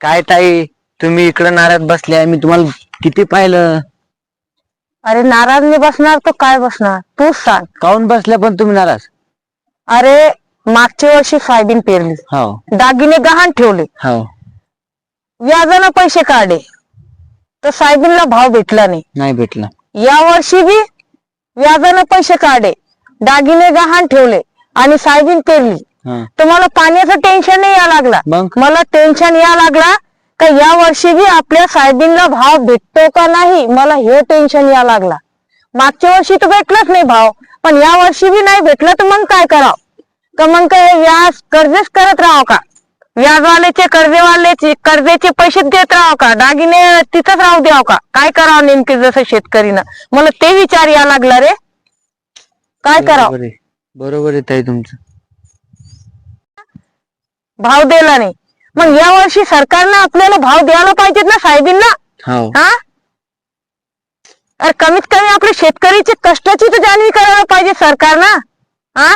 काय ताई, तुम्ही इकडं नाराज बसले, मी तुम्हाला किती पाहिलं. अरे नाराज नाही बसणार तो काय बसणार तूच सांग. काऊन बसल्या पण तुम्ही नाराज? अरे मागच्या वर्षी सोयाबीन पेरली, हो दागिने गहाण ठेवले, हो व्याजानं पैसे काढले, तर सोयाबीनला भाव भेटला नाही. नाही भेटला. या वर्षी बी व्याजानं पैसे काढले, दागिने गहाण ठेवले आणि सोयाबीन पेरली, हा. तर मला पाण्याचं टेन्शन नाही या लागला. मग मला टेन्शन या लागला का या वर्षी बी आपल्या सोयाबीनला भाव भेटतो का नाही, मला हे टेन्शन या लागला. मागच्या वर्षी तर भेटलाच नाही भाव, पण या वर्षी बी नाही भेटला तर मग काय करावं? का मग काय व्याज कर्जच करत राहावं का? व्याजवाल्याचे कर्जेवाल्याचे कर्जेचे पैसे देत राहावं का? दागिने तिथंच राहू द्यावं का? काय करावं नेमके जसं शेतकरीनं? मला ते विचार या लागला रे. काय करावं? बरोबर आहे ताई तुमचं. भाव दिला नाही, मग या वर्षी सरकारनं आपल्याला भाव द्यायला पाहिजेत ना सोयाबीनला. हो हा, अरे कमीत कमी आपल्या शेतकरीची कष्टाची तर जाणीव करायला पाहिजे सरकारनं. हा,